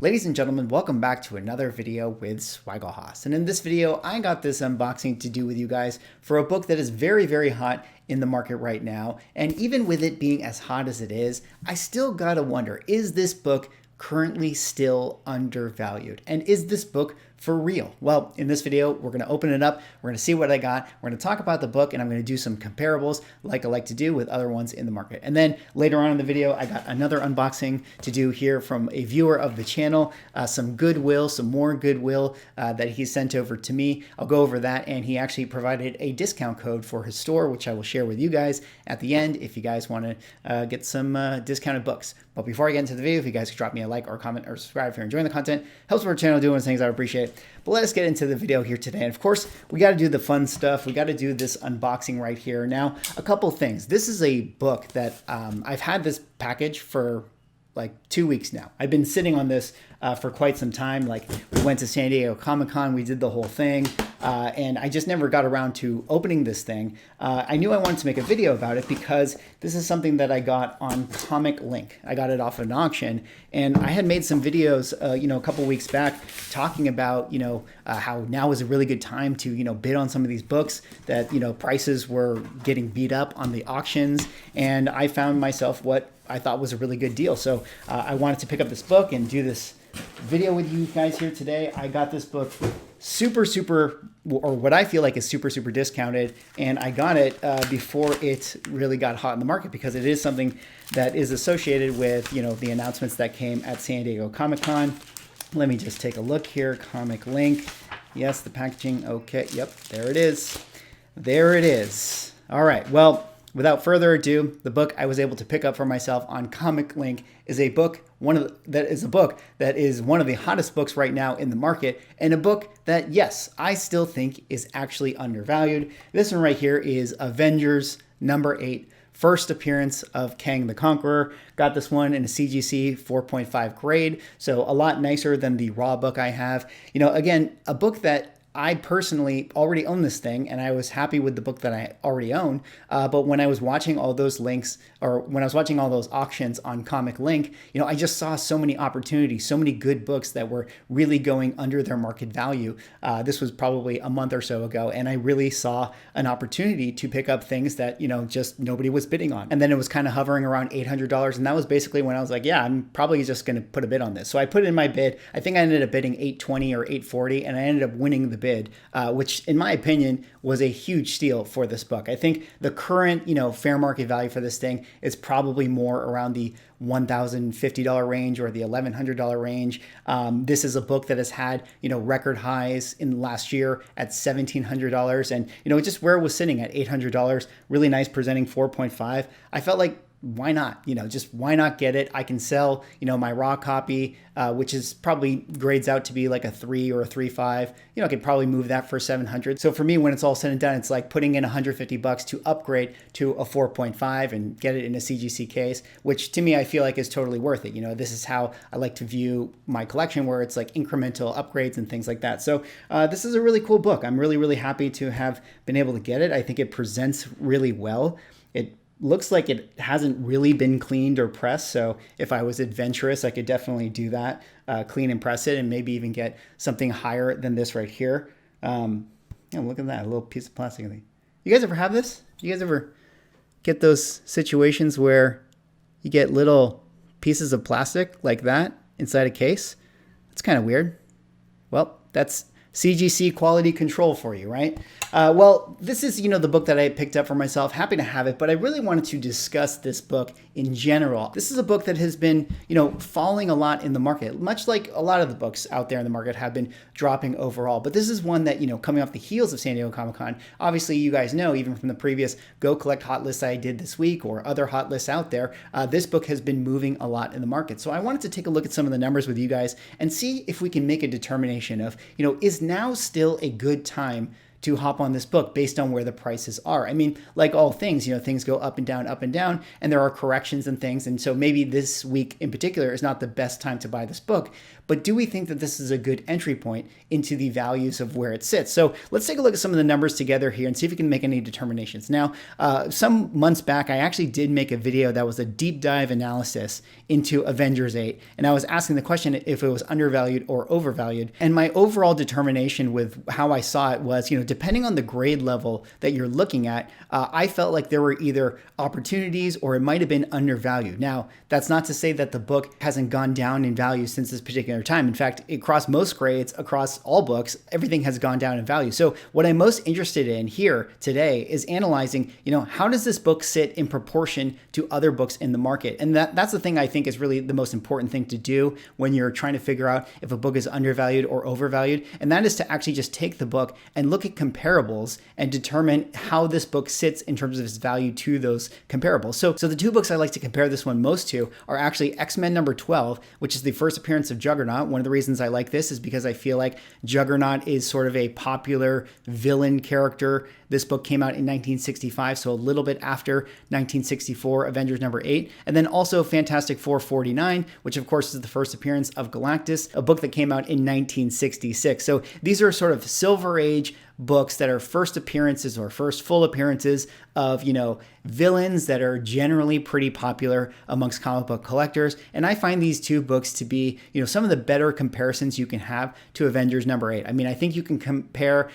Ladies and gentlemen, welcome back to another video with Swaggle. And in this video, I got this unboxing to do with you guys for a book that is very, very hot in the market right now. And even with it being as hot as it is, I still gotta wonder, is this book currently still undervalued? And is this book for real? Well, in this video, we're going to open it up. We're going to see what I got. We're going to talk about the book, and I'm going to do some comparables like I like to do with other ones in the market. And then later on in the video, I got another unboxing to do here from a viewer of the channel, some goodwill, some more goodwill that he sent over to me. I'll go over that, and he actually provided a discount code for his store, which I will share with you guys at the end if you guys want to get some discounted books. But before I get into the video, if you guys could drop me a like or comment or subscribe if you're enjoying the content, helps our channel doing things I would appreciate. But let us get into the video here today. And of course, we got to do the fun stuff. We got to do this unboxing right here. Now, a couple things. This is a book that I've had this package for like 2 weeks now. I've been sitting on this for quite some time. Like, we went to San Diego Comic-Con, we did the whole thing, and I just never got around to opening this thing. I knew I wanted to make a video about it because this is something that I got on Comic Link. I got it off an auction, and I had made some videos, a couple weeks back talking about, how now is a really good time to, bid on some of these books that, prices were getting beat up on the auctions, and I found myself what I thought was a really good deal. So I wanted to pick up this book and do this video with you guys here today. I got this book super, or what I feel like is super discounted. And I got it before it really got hot in the market because it is something that is associated with, the announcements that came at San Diego Comic-Con. Let me just take a look here. Comic Link. Yes, the packaging. Okay. Yep. There it is. There it is. All right. Well, without further ado, the book I was able to pick up for myself on Comic Link is a book, that is one of the hottest books right now in the market, and a book that, yes, I still think is actually undervalued. This one right here is Avengers number 8, first appearance of Kang the Conqueror. Got this one in a CGC 4.5 grade, so a lot nicer than the raw book I have. Again, a book that I personally already own this thing, and I was happy with the book that I already own. But when I was watching all those links, or when I was watching all those auctions on Comic Link, I just saw so many opportunities, so many good books that were really going under their market value. This was probably a month or so ago, and I really saw an opportunity to pick up things that, just nobody was bidding on. And then it was kind of hovering around $800, and that was basically when I was like, yeah, I'm probably just going to put a bid on this. So I put in my bid. I think I ended up bidding $820 or $840, and I ended up winning the bid, which in my opinion was a huge steal for this book. I think the current, fair market value for this thing is probably more around the $1,050 range or the $1,100 range. This is a book that has had, record highs in last year at $1,700, and just where it was sitting at $800, really nice presenting 4.5. I felt like, why not? Just why not get it? I can sell, my raw copy, which is probably grades out to be like a 3 or a 3.5. I could probably move that for $700. So for me, when it's all said and done, it's like putting in $150 to upgrade to a 4.5 and get it in a CGC case, which to me, I feel like is totally worth it. This is how I like to view my collection, where it's like incremental upgrades and things like that. So this is a really cool book. I'm really happy to have been able to get it. I think it presents really well. It looks like it hasn't really been cleaned or pressed. So if I was adventurous, I could definitely do that, clean and press it, and maybe even get something higher than this right here. Look at that, a little piece of plastic. You guys ever have this? You guys ever get those situations where you get little pieces of plastic like that inside a case? It's kind of weird. Well, that's CGC quality control for you, right? Well, this is, the book that I picked up for myself. Happy to have it, but I really wanted to discuss this book in general. This is a book that has been, falling a lot in the market, much like a lot of the books out there in the market have been dropping overall. But this is one that, coming off the heels of San Diego Comic-Con, obviously you guys know, even from the previous Go Collect hot lists I did this week or other hot lists out there, this book has been moving a lot in the market. So I wanted to take a look at some of the numbers with you guys and see if we can make a determination of, is now still a good time to hop on this book based on where the prices are. I mean, like all things, things go up and down, and there are corrections and things. And so maybe this week in particular is not the best time to buy this book. But do we think that this is a good entry point into the values of where it sits? So let's take a look at some of the numbers together here and see if we can make any determinations. Now, some months back, I actually did make a video that was a deep dive analysis into Avengers 8. And I was asking the question if it was undervalued or overvalued. And my overall determination with how I saw it was, depending on the grade level that you're looking at, I felt like there were either opportunities or it might have been undervalued. Now, that's not to say that the book hasn't gone down in value since this particular time. In fact, across most grades, across all books, everything has gone down in value. So what I'm most interested in here today is analyzing, how does this book sit in proportion to other books in the market? And that's the thing I think is really the most important thing to do when you're trying to figure out if a book is undervalued or overvalued. And that is to actually just take the book and look at comparables and determine how this book sits in terms of its value to those comparables. So the two books I like to compare this one most to are actually X-Men number 12, which is the first appearance of Juggernaut. One of the reasons I like this is because I feel like Juggernaut is sort of a popular villain character. This book came out in 1965, so a little bit after 1964, Avengers number 8. And then also Fantastic Four 49, which of course is the first appearance of Galactus, a book that came out in 1966. So these are sort of Silver Age books that are first appearances or first full appearances of, villains that are generally pretty popular amongst comic book collectors. And I find these two books to be, some of the better comparisons you can have to Avengers number 8. I mean, I think you can compare,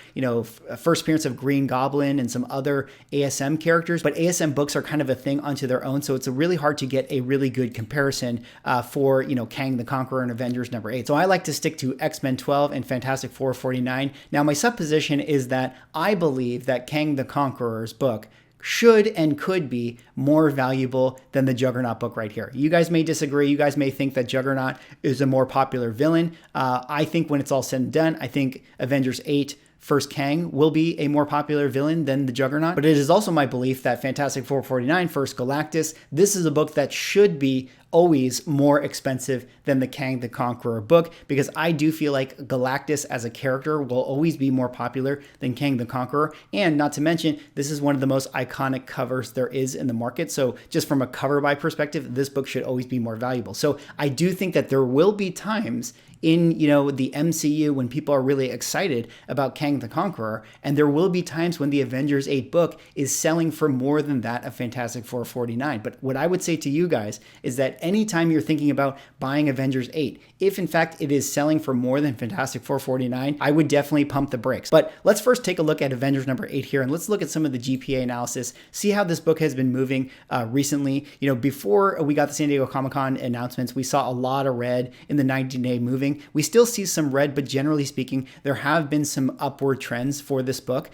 first appearance of Green Goblin and some other ASM characters, but ASM books are kind of a thing unto their own. So it's really hard to get a really good comparison for, Kang the Conqueror and Avengers number 8. So I like to stick to X-Men 12 and Fantastic Four 49. Now, my supposition is that I believe that Kang the Conqueror's book should and could be more valuable than the Juggernaut book right here. You guys may disagree. You guys may think that Juggernaut is a more popular villain. I think when it's all said and done, I think Avengers 8 First Kang will be a more popular villain than the Juggernaut. But it is also my belief that Fantastic Four 49, First Galactus, this is a book that should be always more expensive than the Kang the Conqueror book, because I do feel like Galactus as a character will always be more popular than Kang the Conqueror. And not to mention, this is one of the most iconic covers there is in the market. So just from a cover buy perspective, this book should always be more valuable. So I do think that there will be times in, the MCU when people are really excited about Kang the Conqueror, and there will be times when the Avengers 8 book is selling for more than that of Fantastic Four 49. But what I would say to you guys is that anytime you're thinking about buying Avengers 8, if in fact it is selling for more than Fantastic Four 49, I would definitely pump the brakes. But let's first take a look at Avengers number 8 here, and let's look at some of the GPA analysis, see how this book has been moving recently. Before we got the San Diego Comic-Con announcements, we saw a lot of red in the 90-day moving. We still see some red, but generally speaking, there have been some upward trends for this book.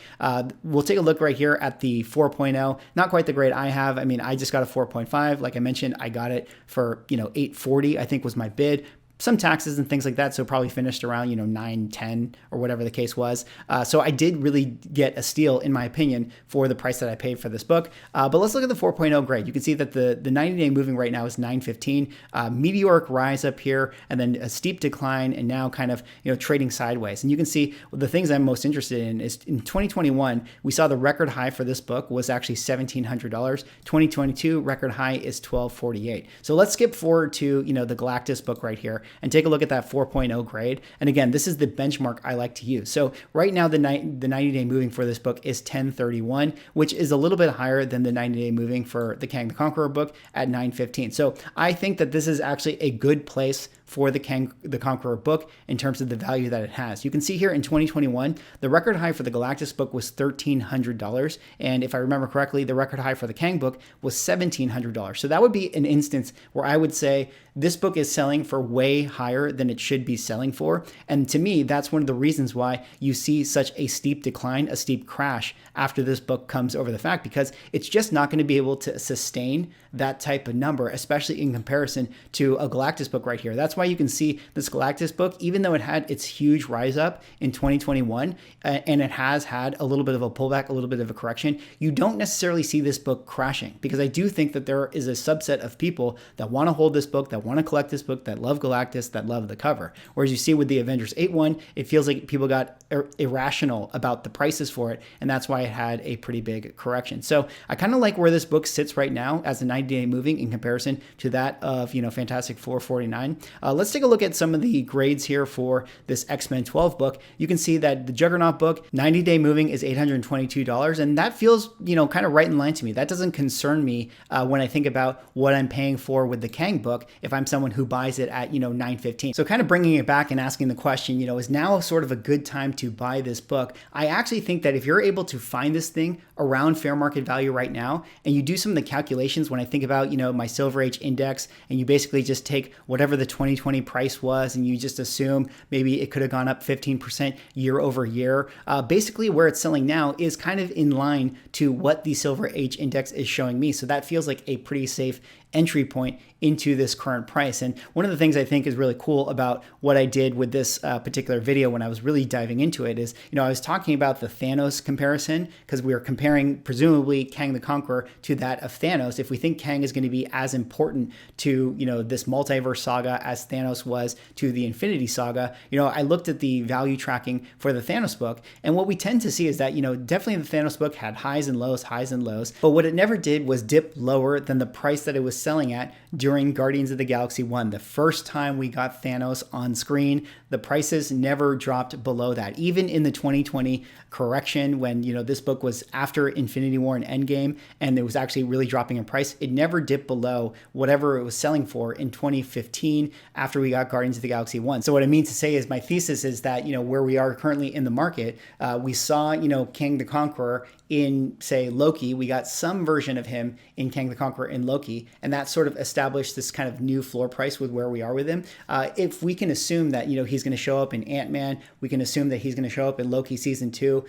We'll take a look right here at the 4.0, not quite the grade I have. I mean, I just got a 4.5. Like I mentioned, I got it for, $840, I think was my bid. Some taxes and things like that, so probably finished around, $9, $10, or whatever the case was. So I did really get a steal, in my opinion, for the price that I paid for this book. But let's look at the 4.0 grade. You can see that the 90-day moving right now is 915. Meteoric rise up here, and then a steep decline, and now kind of, trading sideways. And you can see the things I'm most interested in is in 2021, we saw the record high for this book was actually $1,700. 2022 record high is $1,248. So let's skip forward to, the Galactus book right here, and take a look at that 4.0 grade. And again, this is the benchmark I like to use. So right now, the 90-day moving for this book is 1031, which is a little bit higher than the 90-day moving for the Kang the Conqueror book at 915. So I think that this is actually a good place for the Kang the Conqueror book in terms of the value that it has. You can see here in 2021, the record high for the Galactus book was $1,300. And if I remember correctly, the record high for the Kang book was $1,700. So that would be an instance where I would say this book is selling for way higher than it should be selling for. And to me, that's one of the reasons why you see such a steep decline, a steep crash after this book comes over the fact, because it's just not going to be able to sustain that type of number, especially in comparison to a Galactus book right here. That's that's why you can see this Galactus book, even though it had its huge rise up in 2021, and it has had a little bit of a pullback, a little bit of a correction, you don't necessarily see this book crashing, because I do think that there is a subset of people that want to hold this book, that want to collect this book, that love Galactus, that love the cover. Whereas you see with the Avengers 8-1, it feels like people got irrational about the prices for it, and that's why it had a pretty big correction. So I kind of like where this book sits right now as a 90-day moving in comparison to that of, Fantastic Four 49. Let's take a look at some of the grades here for this X-Men 12 book. You can see that the Juggernaut book, 90-day moving, is $822, and that feels, kind of right in line to me. That doesn't concern me when I think about what I'm paying for with the Kang book if I'm someone who buys it at, $915. So kind of bringing it back and asking the question, is now sort of a good time to buy this book? I actually think that if you're able to find this thing around fair market value right now, and you do some of the calculations when I think about, my Silver Age index, and you basically just take whatever the 2020 price was, and you just assume maybe it could have gone up 15% year over year. Basically where it's selling now is kind of in line to what the Silver Age index is showing me. So that feels like a pretty safe entry point into this current price. And one of the things I think is really cool about what I did with this particular video when I was really diving into it is, I was talking about the Thanos comparison, because we were comparing presumably Kang the Conqueror to that of Thanos. If we think Kang is going to be as important to, this multiverse saga as Thanos was to the Infinity Saga, I looked at the value tracking for the Thanos book, and what we tend to see is that, definitely the Thanos book had highs and lows, but what it never did was dip lower than the price that it was selling at during Guardians of the Galaxy 1. The first time we got Thanos on screen, the prices never dropped below that. Even in the 2020 correction, when, this book was after Infinity War and Endgame, and it was actually really dropping in price, it never dipped below whatever it was selling for in 2015 after we got Guardians of the Galaxy 1. So what I mean to say is my thesis is that, where we are currently in the market, we saw, Kang the Conqueror in, say, Loki. We got some version of him in Kang the Conqueror in Loki, and that sort of established this kind of new floor price with where we are with him. If we can assume that, he's going to show up in Ant-Man, we can assume that he's going to show up in Loki season 2,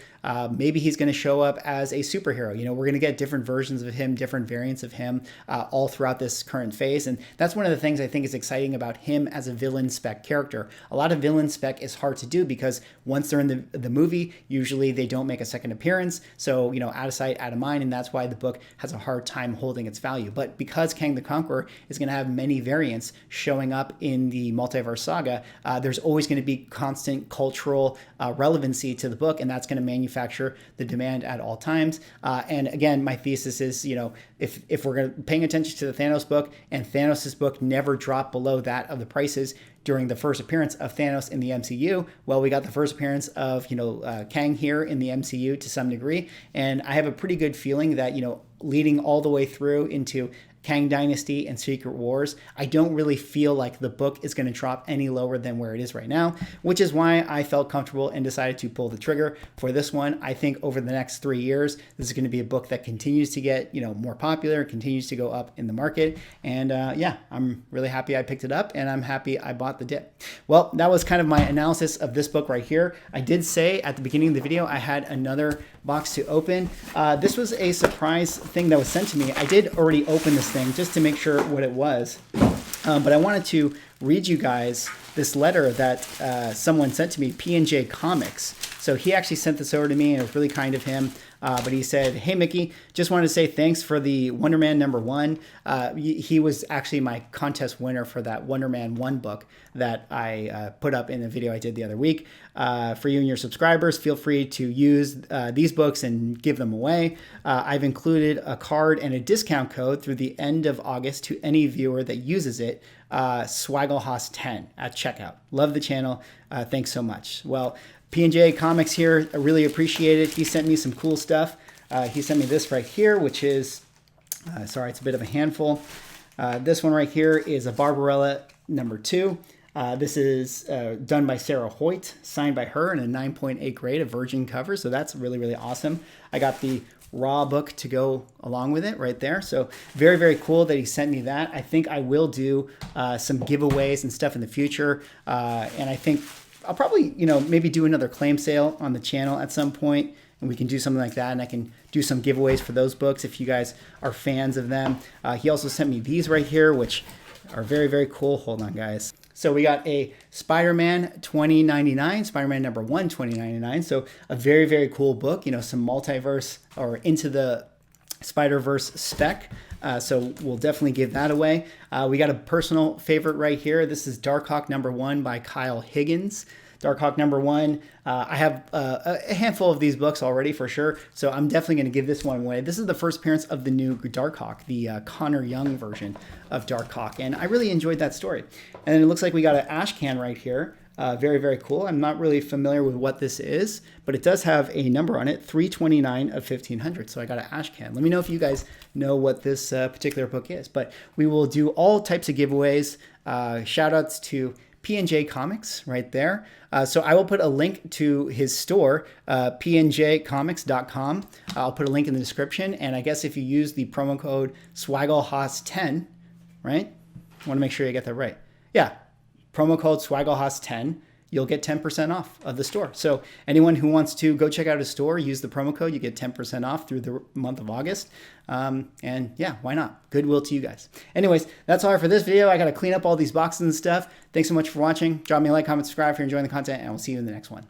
maybe he's going to show up as a superhero. We're going to get different versions of him, different variants of him all throughout this current phase, and that's one of the things I think is exciting about him as a villain Spec character. A lot of villain Spec is hard to do because once they're in the movie, usually they don't make a second appearance, so out of sight, out of mind, and that's why the book has a hard time holding its value. But because Kang the Conqueror is going to have many variants showing up in the multiverse saga, there's always going to be constant cultural relevancy to the book, and that's going to manufacture the demand at all times. And again, my thesis is, if we're paying attention to the Thanos book, and Thanos' book never dropped below that of the prices during the first appearance of Thanos in the MCU, well, we got the first appearance of, Kang here in the MCU to some degree. And I have a pretty good feeling that, leading all the way through into Kang Dynasty and Secret Wars, I don't really feel like the book is going to drop any lower than where it is right now, which is why I felt comfortable and decided to pull the trigger for this one. I think over the next 3 years, this is going to be a book that continues to get, more popular, continues to go up in the market. And I'm really happy I picked it up, and I'm happy I bought the dip. Well, that was kind of my analysis of this book right here. I did say at the beginning of the video, I had another box to open. This was a surprise thing that was sent to me. I did already open this thing just to make sure what it was. But I wanted to read you guys this letter that someone sent to me, P&J Comics. So he actually sent this over to me, and it was really kind of him. But he said, "Hey, Mickey, just wanted to say thanks for the Wonder Man #1. He was actually my contest winner for that Wonder Man 1 book that I put up in the video I did the other week. For you and your subscribers, feel free to use these books and give them away. I've included a card and a discount code through the end of August to any viewer that uses it, Swagglehos10 at checkout. Love the channel. Thanks so much." Well, P&J Comics here, I really appreciate it. He sent me some cool stuff. He sent me this right here, which is, sorry, it's a bit of a handful. This one right here is a Barbarella #2. This is done by Sarah Hoyt, signed by her in a 9.8 grade, a virgin cover. So that's really, really awesome. I got the raw book to go along with it right there. So very, very cool that he sent me that. I think I will do some giveaways and stuff in the future. And I think I'll probably, maybe do another claim sale on the channel at some point, and we can do something like that, and I can do some giveaways for those books if you guys are fans of them. He also sent me these right here, which are very, very cool. Hold on, guys. So we got a Spider-Man 2099, Spider-Man number 1 2099. So a very, very cool book, you know, some multiverse or into the Spider-Verse spec. So we'll definitely give that away. We got a personal favorite right here. This is Darkhawk number 1 by Kyle Higgins. Darkhawk number 1. I have a handful of these books already for sure, so I'm definitely going to give this one away. This is the first appearance of the new Darkhawk, the Connor Young version of Darkhawk, and I really enjoyed that story. And then it looks like we got an ash can right here. Very, very cool. I'm not really familiar with what this is, but it does have a number on it, 329 of 1500. So I got an ash can. Let me know if you guys know what this particular book is. But we will do all types of giveaways. Shout outs to P&J Comics right there. So I will put a link to his store, pnjcomics.com. I'll put a link in the description. And I guess if you use the promo code SWAGGLEHOS10, right? I want to make sure you get that right. Yeah. Promo code SWAGGLEHOS10, you'll get 10% off of the store. So anyone who wants to go check out his store, use the promo code, you get 10% off through the month of August. And yeah, why not? Goodwill to you guys. Anyways, that's all for this video. I got to clean up all these boxes and stuff. Thanks so much for watching. Drop me a like, comment, subscribe if you're enjoying the content, and we'll see you in the next one.